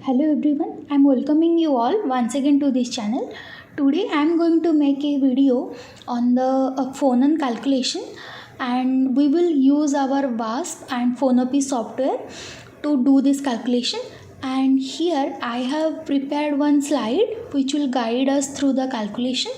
Hello everyone, I am welcoming you all once again to this channel. Today I am going to make a video on the Phonon calculation, and we will use our VASP and Phonopy software to do this calculation. And here I have prepared one slide which will guide us through the calculation,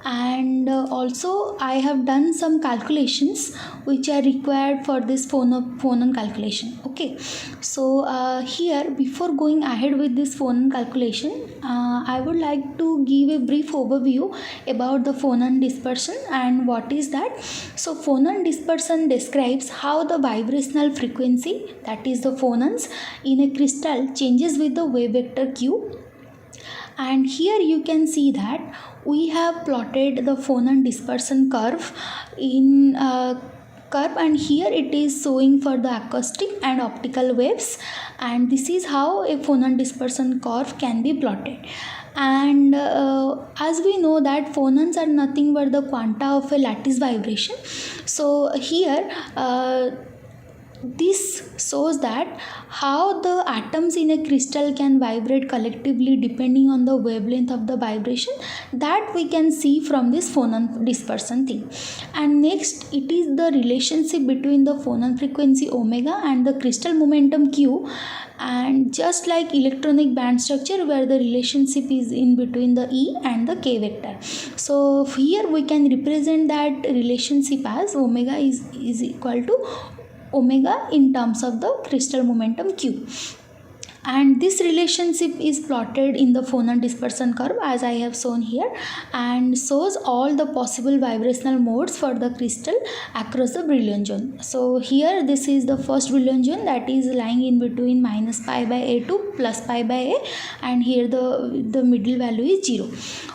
and also I have done some calculations which are required for this phonon calculation. Okay, so here before going ahead with this phonon calculation, I would like to give a brief overview about the phonon dispersion and what is that. So phonon dispersion describes how the vibrational frequency, that is the phonons, in a crystal changes with the wave vector q. And here you can see that we have plotted the phonon dispersion curve in curve, and here it is showing for the acoustic and optical waves, and this is how a phonon dispersion curve can be plotted. And as we know that phonons are nothing but the quanta of a lattice vibration, so here this shows that how the atoms in a crystal can vibrate collectively depending on the wavelength of the vibration, that we can see from this phonon dispersion thing. And next, it is the relationship between the phonon frequency omega and the crystal momentum q, and just like electronic band structure where the relationship is in between the E and the K vector. So here we can represent that relationship as omega is equal to omega in terms of the crystal momentum q, and this relationship is plotted in the phonon dispersion curve as I have shown here, and shows all the possible vibrational modes for the crystal across the Brillouin zone. So here this is the first Brillouin zone, that is lying in between minus pi by a to plus pi by a, and here the middle value is 0.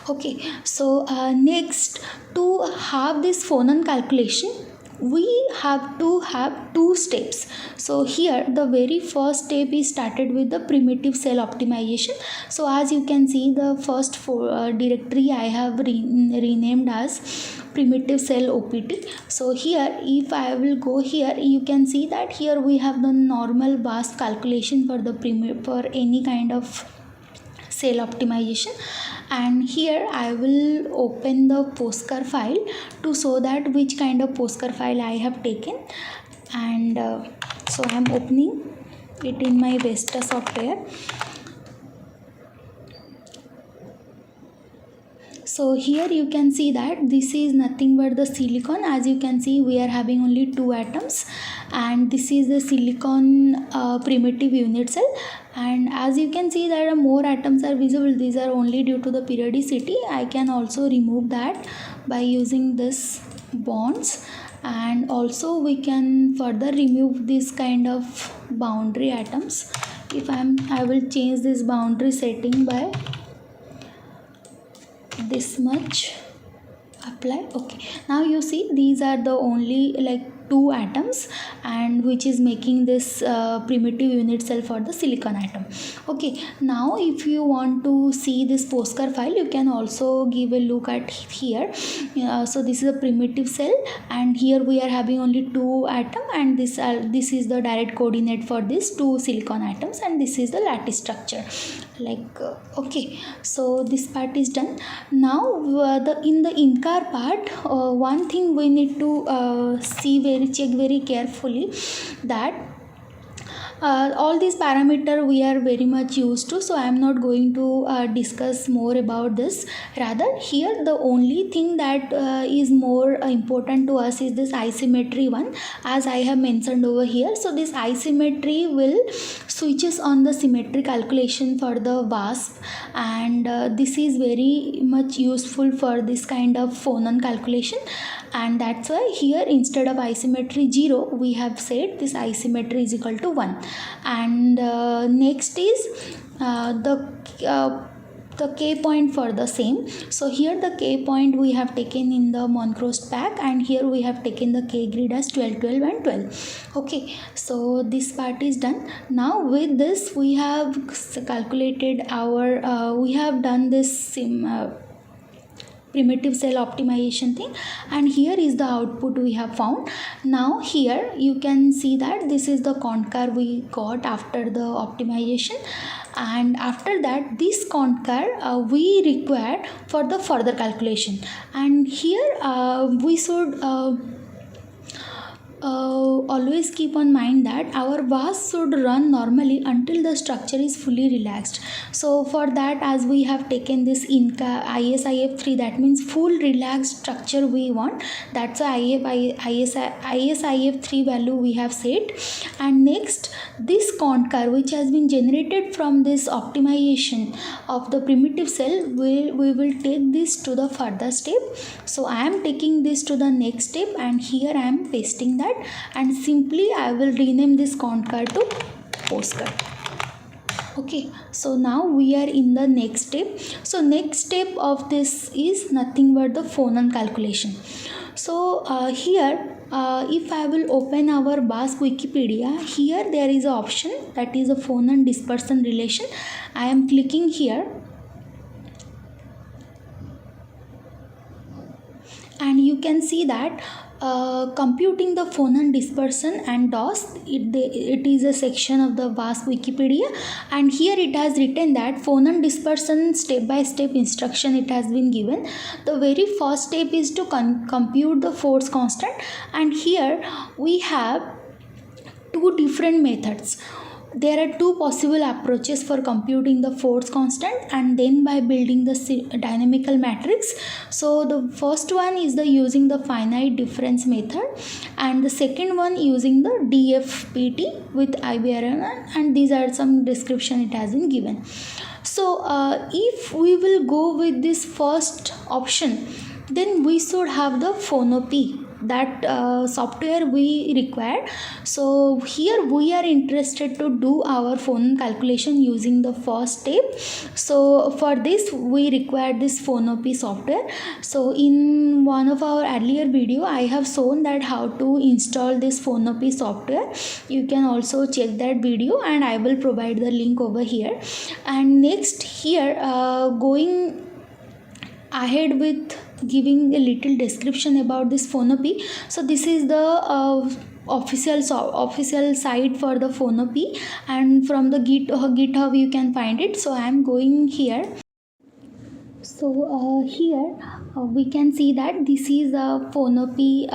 Okay, so next, to have this phonon calculation we have to have two steps. So here the very first step is started with the primitive cell optimization. So as you can see, the first directory I have renamed as primitive cell OPT. So here if I will go here, you can see that here we have the normal VASP calculation for the for any kind of cell optimization, and here I will open the postcard file to show that which kind of postcard file I have taken. And so I am opening it in my Vesta software. So here you can see that this is nothing but the silicon. As you can see, we are having only 2 atoms, and this is the silicon primitive unit cell. And as you can see, there are more atoms are visible. These are only due to the periodicity. I can also remove that by using this bonds, and also we can further remove this kind of boundary atoms. If I will change this boundary setting by this much, apply. Okay, now you see these are the only like 2 atoms, and which is making this primitive unit cell for the silicon atom. Okay, now if you want to see this postcard file, you can also give a look at here. So this is a primitive cell, and here we are having only 2 atoms, and this is the direct coordinate for these 2 silicon atoms, and this is the lattice structure. Okay, so this part is done. Now in the in-car part, one thing we need to check very carefully, that all these parameters we are very much used to, so I am not going to discuss more about this. Rather, here the only thing that is more important to us is this isometry one, as I have mentioned over here. So this isometry will switches on the symmetry calculation for the VASP, and this is very much useful for this kind of phonon calculation, and that's why here instead of isometry 0 we have said this isometry is equal to 1. And next is the K point for the same. So here the K point we have taken in the Montrose pack, and here we have taken the K grid as 12, 12 and 12. Okay, so this part is done. Now with this we have calculated our we have done this primitive cell optimization thing, and here is the output we have found. Now here you can see that this is the concar we got after the optimization, and after that this concar we require for the further calculation. And here we should always keep on mind that our VASP should run normally until the structure is fully relaxed. So for that, as we have taken this ISIF3, that means full relaxed structure we want. That's a ISIF3 value we have set. And next, this concar which has been generated from this optimization of the primitive cell, we will take this to the further step. So I am taking this to the next step, and here I am pasting that, and simply I will rename this concar to postcard. Okay, so now we are in the next step. So next step of this is nothing but the Phonon calculation. So here if I will open our VASP Wikipedia, here there is an option that is a Phonon dispersion relation. I am clicking here, and you can see that computing the Phonon dispersion and DOS, it is a section of the VASP Wikipedia, and here it has written that Phonon dispersion step-by-step instruction it has been given. The very first step is to compute the force constant, and here we have two different methods. There are two possible approaches for computing the force constant, and then by building the dynamical matrix. So the first one is the using the finite difference method, and the second one using the DFPT with IBRN, and these are some description it has been given. So if we will go with this first option, then we should have the Phonopy, that software we require. So here we are interested to do our Phonon calculation using the first step. So for this we require this Phonopy software. So in one of our earlier video I have shown that how to install this Phonopy software. You can also check that video, and I will provide the link over here. And next here going ahead with giving a little description about this Phonopy. So this is the official site for the Phonopy, and from the GitHub you can find it. So I am going here. So here we can see that this is a Phonopy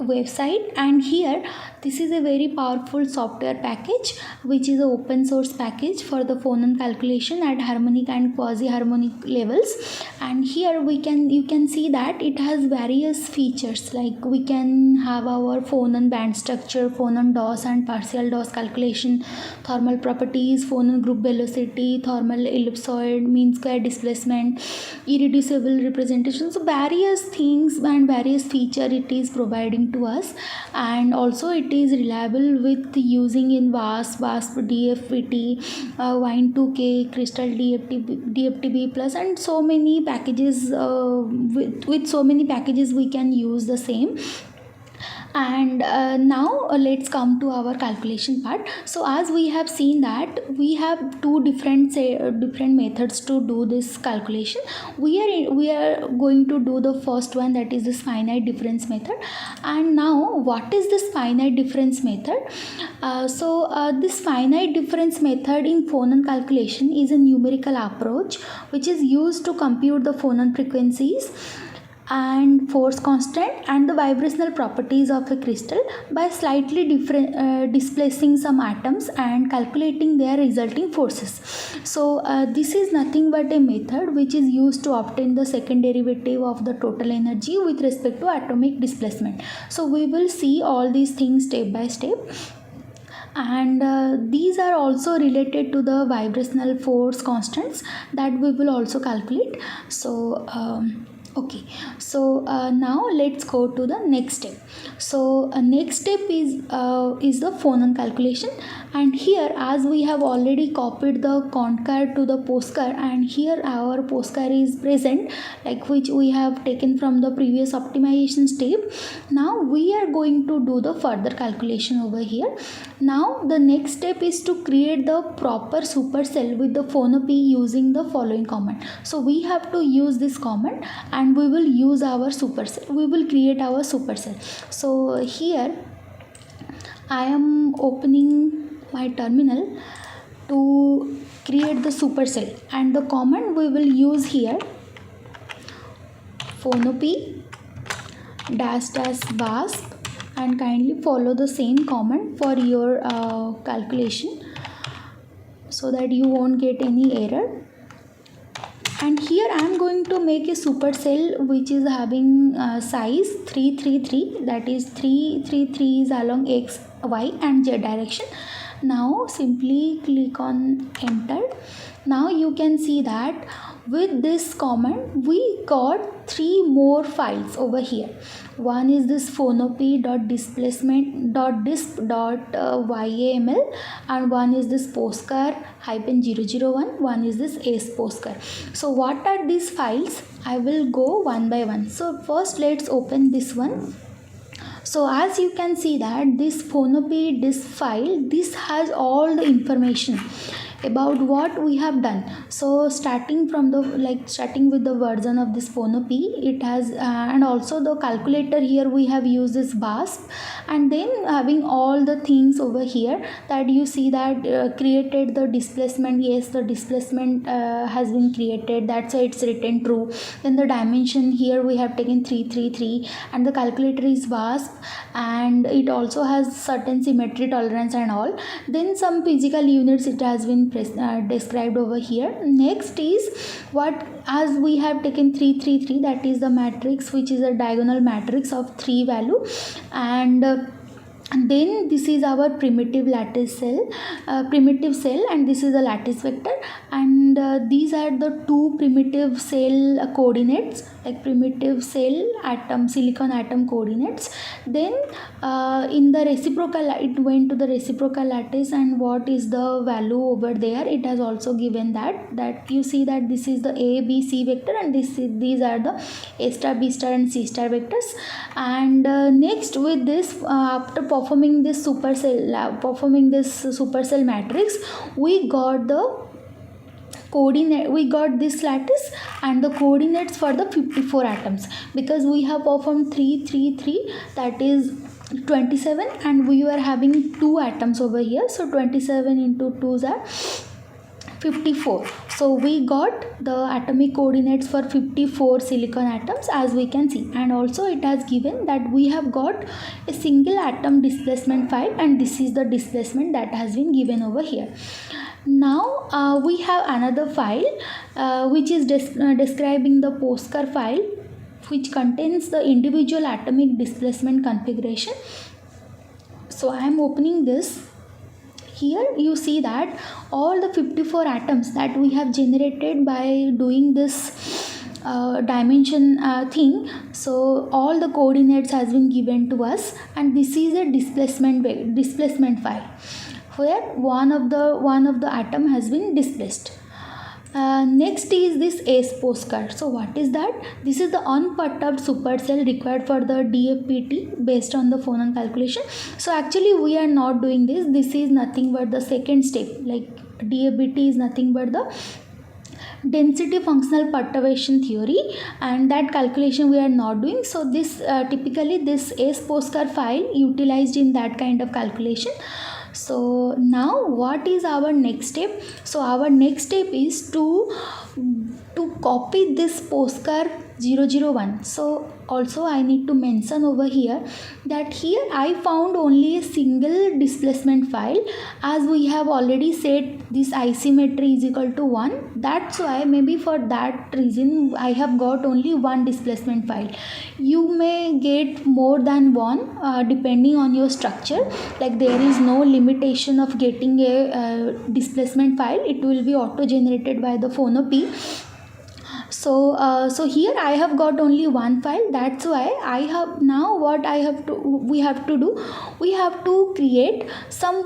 website, and here this is a very powerful software package which is an open source package for the Phonon calculation at harmonic and quasi-harmonic levels. And here you can see that it has various features, like we can have our Phonon band structure, Phonon DOS and partial DOS calculation, thermal properties, Phonon group velocity, thermal ellipsoid, mean square displacement, irreducible representation. So various things and various feature it is providing to us, and also it is reliable with using in VASP, DFPT, Wine2K, Crystal DFTB plus, and so many packages. With so many packages we can use the same. And now let's come to our calculation part. So as we have seen that we have two different methods to do this calculation. We are going to do the first one, that is this finite difference method. And now what is this finite difference method? This finite difference method in Phonon calculation is a numerical approach which is used to compute the Phonon frequencies and force constant and the vibrational properties of a crystal by slightly displacing some atoms and calculating their resulting forces. So this is nothing but a method which is used to obtain the second derivative of the total energy with respect to atomic displacement. So we will see all these things step by step. And these are also related to the vibrational force constants that we will also calculate. So Okay, so now let's go to the next step. So next step is the phonon calculation, and here, as we have already copied the concar to the postcar, and here our postcar is present, like which we have taken from the previous optimization step. Now we are going to do the further calculation over here. Now the next step is to create the proper supercell with the phonopy using the following command. So we have to use this command, and we will use our supercell. We will create our supercell. So here I am opening my terminal to create the supercell, and the command we will use here, phonopy -- VASP, and kindly follow the same command for your calculation so that you won't get any error. And here I am going to make a supercell which is having size 333, that is 333 is along x, y and z direction. Now simply click on enter. Now you can see that with this command we got 3 more files over here. One is this phonopy.displacement.disp.yaml, and one is this postcar-001, one is this s postcar. So what are these files? I will go one by one. So first let's open this one. So as you can see that this phonopy disp file, this has all the information about what we have done. So starting from the starting with the version of this phonopy, it has and also the calculator, here we have used this VASP, and then having all the things over here that you see that created the displacement. Yes, the displacement has been created, that's why it's written true. Then the dimension, here we have taken 333, and the calculator is VASP, and it also has certain symmetry tolerance and all. Then some physical units it has been described over here. Next is what, as we have taken 333, that is the matrix which is a diagonal matrix of 3 value, and then this is our primitive cell, and this is a lattice vector, and these are the 2 primitive cell coordinates, like primitive cell atom, silicon atom coordinates. Then in the reciprocal, it went to the reciprocal lattice, and what is the value over there, it has also given that you see that this is the A, B, C vector, and these are the A star, B star and C star vectors. And next with this, after performing this supercell matrix, we got the coordinate, we got this lattice and the coordinates for the 54 atoms, because we have performed 333, that is 27, and we were having 2 atoms over here, so 27 into 2s are 54. So we got the atomic coordinates for 54 silicon atoms, as we can see, and also it has given that we have got a single atom displacement file, and this is the displacement that has been given over here. Now we have another file which is describing the postcar file, which contains the individual atomic displacement configuration. So I am opening this. Here you see that all the 54 atoms that we have generated by doing this dimension thing, so all the coordinates has been given to us, and this is a displacement file where one of the atom has been displaced. Next is this S postcard. So what is that? This is the unperturbed supercell required for the DFPT based on the Phonon calculation. So actually we are not doing this. This is nothing but the second step. Like DFPT is nothing but the density functional perturbation theory, and that calculation we are not doing. So this typically this S postcard file utilized in that kind of calculation. So now what is our next step? So our next step is to copy this postcard 001. So also I need to mention over here that here I found only a single displacement file, as we have already said this isometry is equal to 1. That's why maybe for that reason I have got only one displacement file. You may get more than one depending on your structure. Like there is no limitation of getting a displacement file. It will be auto generated by the Phonopy. So here I have got only one file. That's why I have now what we have to create some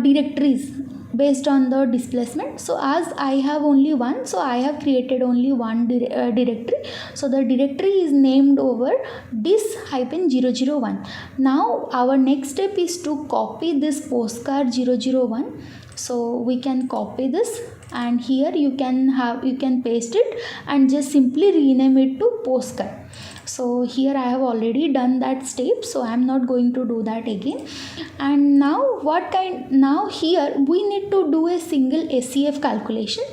directories based on the displacement. So as I have only one, so I have created only one directory. So the directory is named over dis-001. Now our next step is to copy this postcard 001. So we can copy this, and here you can paste it and just simply rename it to postcard. So here I have already done that step, so I am not going to do that again. And now here we need to do a single SCF calculation.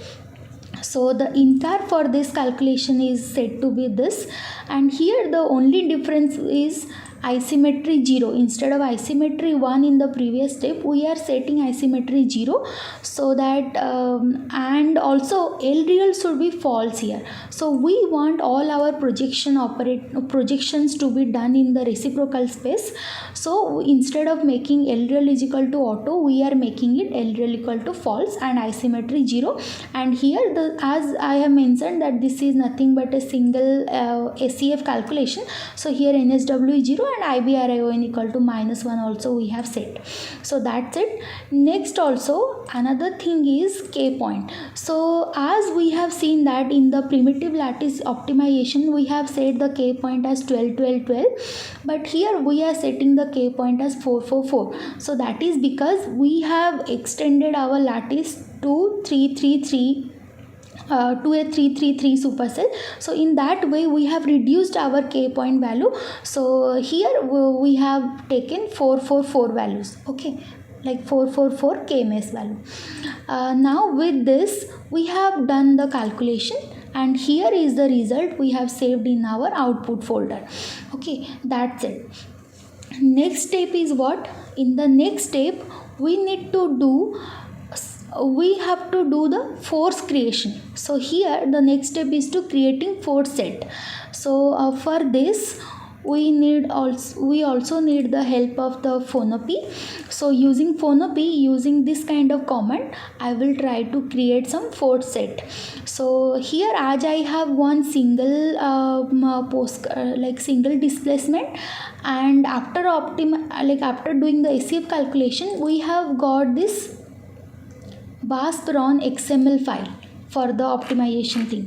So the incar for this calculation is said to be this, and here the only difference is isometry 0. Instead of isometry 1 in the previous step, we are setting isometry 0, so that and also L real should be false here. So we want all our projections to be done in the reciprocal space. So instead of making L real is equal to auto, we are making it L real equal to false and isometry 0. And here as I have mentioned that this is nothing but a single SCF calculation, so here NSW is 0 and IBRION equal to -1 also we have set. So that's it. Next also another thing is K point. So as we have seen that in the primitive lattice optimization we have set the K point as 12 12 12, but here we are setting the K point as 4 4 4. So that is because we have extended our lattice to 333 to a 333 supercell. So in that way we have reduced our K point value. So here we have taken 444 values, okay, like 444 KMS value. Now with this we have done the calculation, and here is the result we have saved in our output folder. Okay, that's it. Next step is what? In the next step we have to do the force creation. So here the next step is to creating force set. So for this we also need the help of the Phonopy. So using Phonopy, using this kind of command, I will try to create some force set. So here as I have one single single displacement, and after doing the SCF calculation we have got this VASP XML file for the optimization thing.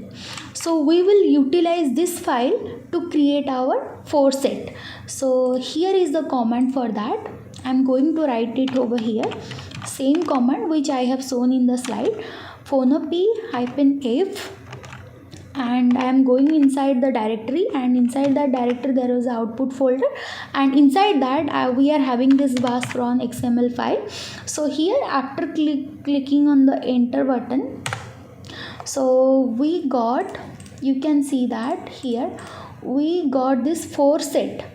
So we will utilize this file to create our force set. So here is the command for that. I am going to write it over here. Same command which I have shown in the slide, Phonopy-f, and I am going inside the directory, and inside that directory there is an output folder, and inside that we are having this VASP XML file. So here after clicking on the enter button, so we got, you can see that here we got this force set.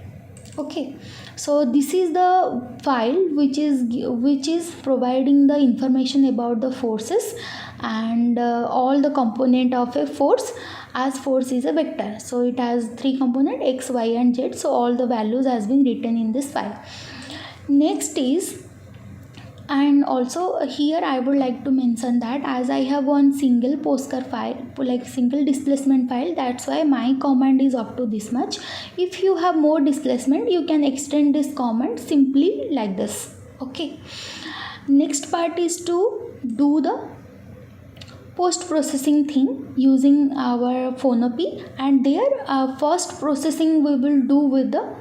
Okay, so this is the file which is providing the information about the forces and all the component of a force, as force is a vector. So it has 3 components, x, y and z. So all the values has been written in this file. Next is, and also here I would like to mention that as I have one single postcard file, like single displacement file, that's why my command is up to this much. If you have more displacement, you can extend this command simply like this. Okay, next part is to do the post-processing thing using our Phonopy, and there first processing we will do with the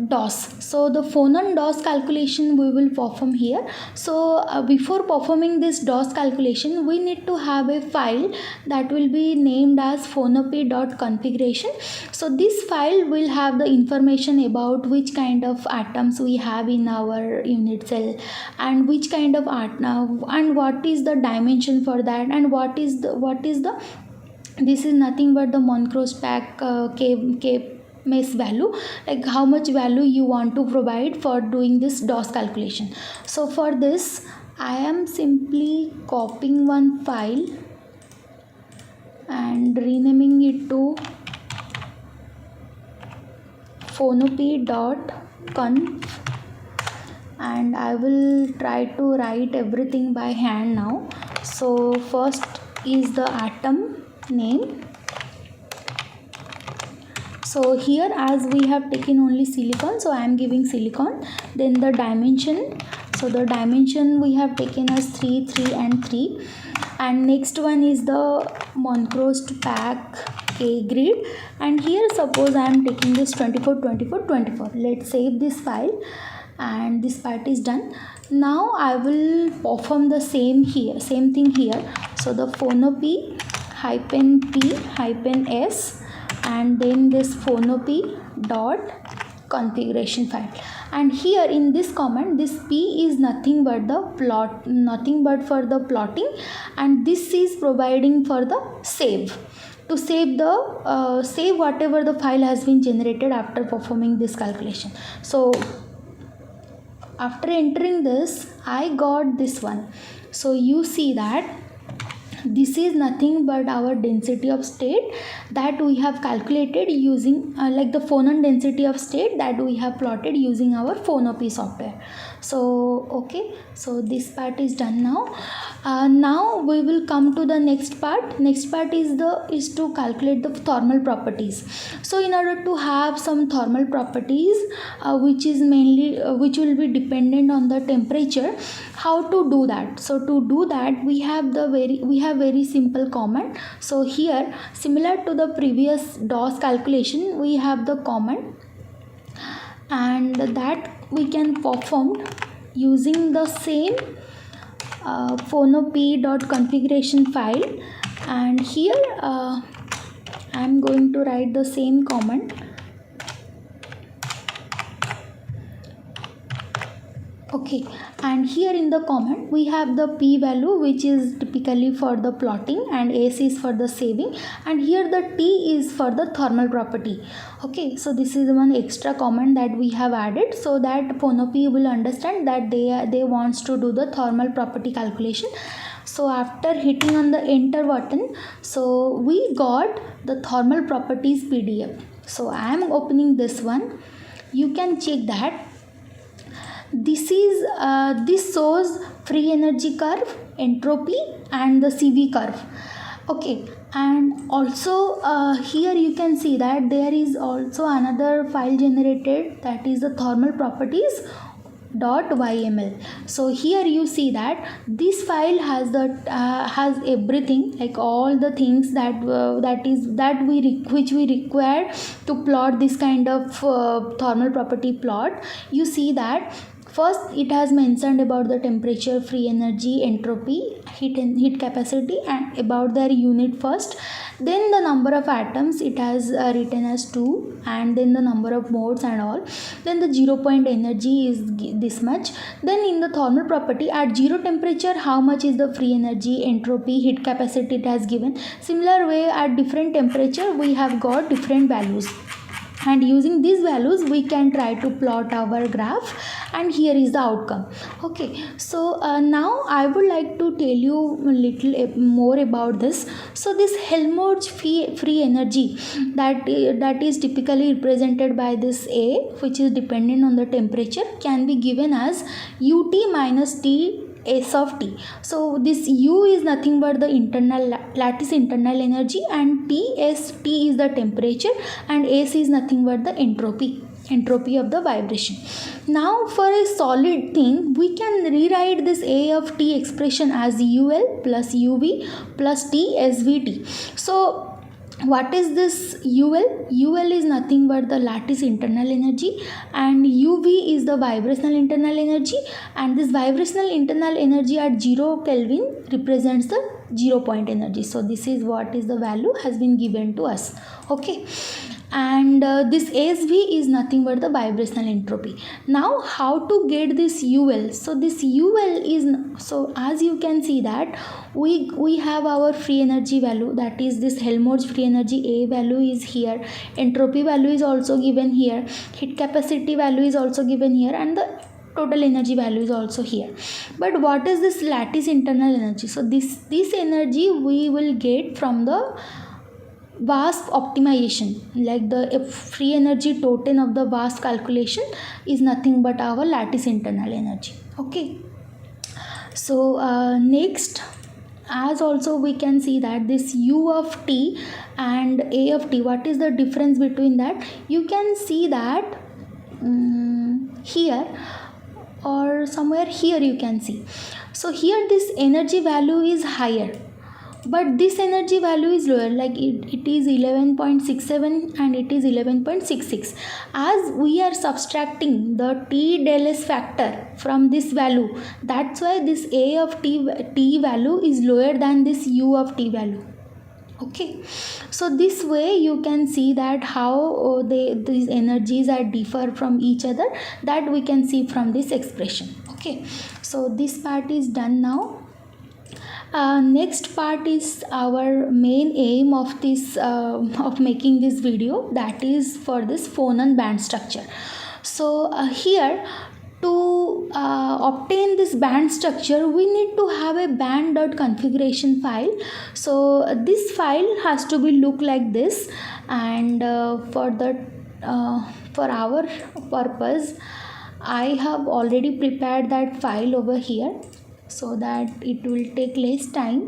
DOS. So the Phonon DOS calculation we will perform here. So before performing this DOS calculation, we need to have a file that will be named as phonopy.configuration. So this file will have the information about which kind of atoms we have in our unit cell, and which kind of and what is the dimension for that, and what is the this is nothing but the Moncross pack K mesh value, like how much value you want to provide for doing this DOS calculation. So for this I am simply copying one file and renaming it to phonopy.conf, and I will try to write everything by hand now. So first is the atom name. So here, as we have taken only silicon, so I am giving silicon. Then the dimension, so the dimension we have taken as 3, 3 and 3. And next one is the Monochrome pack K grid, and here suppose I am taking this 24, 24, 24. Let's save this file, and this part is done. Now I will perform the same thing here. So the Phonopy -p -s, and then this Phonopy dot configuration file, and here in this command, this p is nothing but for the plotting, and this is providing for the save, to save the save whatever the file has been generated after performing this calculation. So after entering this, I got this one. So you see that this is nothing but our density of state that we have calculated using like the Phonon density of state that we have plotted using our Phonopy software. So okay, so this part is done now. Now we will come to the next part. Next part is to calculate the thermal properties. So in order to have some thermal properties which will be dependent on the temperature, how to do that? So to do that, we have very simple command. So here, similar to the previous DOS calculation, we have the command, and that we can perform using the same phonopy.configuration file. And here I am going to write the same command. Okay, and here in the command we have the p value, which is typically for the plotting, and s is for the saving, and here the t is for the thermal property. Okay, so this is one extra command that we have added, so that Phonopy will understand that they wants to do the thermal property calculation. So after hitting on the enter button, so we got the thermal properties PDF. So I am opening this one. You can check that this shows free energy curve, entropy, and the CV curve. Okay, and also here you can see that there is also another file generated, that is the thermal properties .yml. So here you see that this file has everything, like all the things which we require to plot this kind of thermal property plot. You see that first it has mentioned about the temperature, free energy, entropy, heat capacity, and about their unit first. Then the number of atoms it has written as 2, and then the number of modes and all. Then the 0 point energy is this much. Then in the thermal property, at 0 temperature how much is the free energy, entropy, heat capacity it has given. Similar way, at different temperature we have got different values, and using these values we can try to plot our graph, and here is the outcome. Okay, so now I would like to tell you a little more about this. So this Helmholtz free energy that is typically represented by this A, which is dependent on the temperature, can be given as ut minus t s of t. So this u is nothing but the lattice internal energy, and t is the temperature, and s is nothing but the entropy of the vibration. Now for a solid thing, we can rewrite this A of t expression as ul plus uv plus t svt. So what is this ul? Ul is nothing but the lattice internal energy, and uv is the vibrational internal energy, and this vibrational internal energy at 0 Kelvin represents the 0 point energy. So this is what is the value has been given to us. Okay, and this SV is nothing but the vibrational entropy. Now how to get this UL? So this UL is, so as you can see that we have our free energy value, that is this Helmholtz free energy A value is here, entropy value is also given here, heat capacity value is also given here, and the total energy value is also here. But what is this lattice internal energy? So this energy we will get from the VASP optimization, like the free energy total of the VASP calculation is nothing but our lattice internal energy. Okay, so next as also we can see that this u of t and a of t, what is the difference between that? You can see that here or somewhere here you can see. So here this energy value is higher, but this energy value is lower, like it is 11.67 and it is 11.66. As we are subtracting the t del s factor from this value, that's why this a of t value is lower than this u of t value. Okay, so this way you can see that how these energies are differ from each other, that we can see from this expression. Okay, so this part is done now. Next part is our main aim of this of making this video, that is for this Phonon band structure. So here to obtain this band structure, we need to have a band.configuration file. So this file has to be look like this, and for our purpose I have already prepared that file over here, so that it will take less time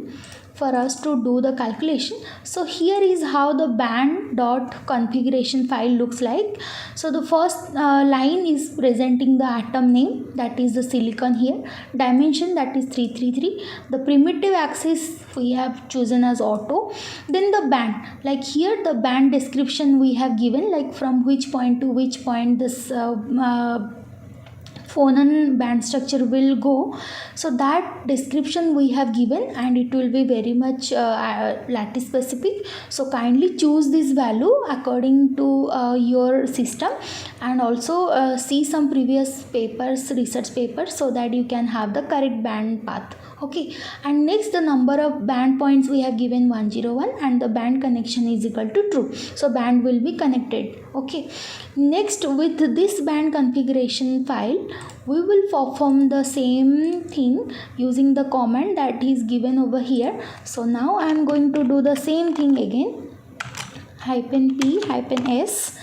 for us to do the calculation. So here is how the band dot configuration file looks like. So the first line is presenting the atom name, that is the silicon here, dimension that is 333, the primitive axis we have chosen as auto, then the band, like here the band description we have given, like from which point to which point this Phonon band structure will go. So that description we have given, and it will be very much lattice specific. So kindly choose this value according to your system, and also see some previous papers, research papers, so that you can have the correct band path. Okay, and next the number of band points we have given 101, and the band connection is equal to true, so band will be connected. Okay, next with this band configuration file, we will perform the same thing using the command that is given over here. So now I am going to do the same thing again, -p-s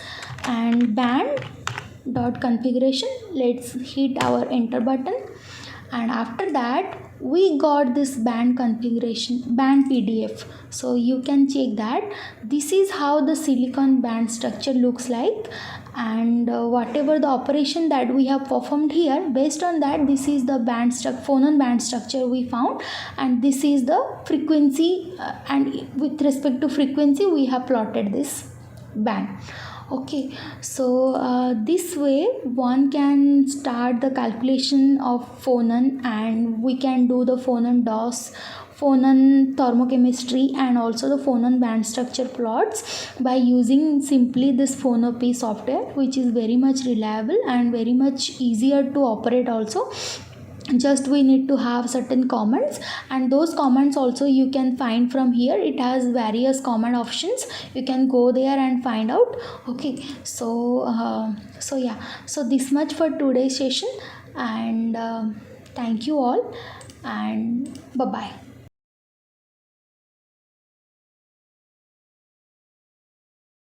and band dot configuration. Let's hit our enter button, and after that we got this band configuration, band PDF. So you can check that this is how the silicon band structure looks like, and whatever the operation that we have performed here, based on that, this is the Phonon band structure we found, and this is the frequency, and with respect to frequency we have plotted this band. Okay, so this way one can start the calculation of Phonon, and we can do the Phonon DOS, Phonon thermochemistry, and also the Phonon band structure plots by using simply this Phonopy software, which is very much reliable and very much easier to operate also. Just we need to have certain commands, and those commands also you can find from here. It has various command options, you can go there and find out. Okay, so yeah, so this much for today's session, and thank you all, and bye bye.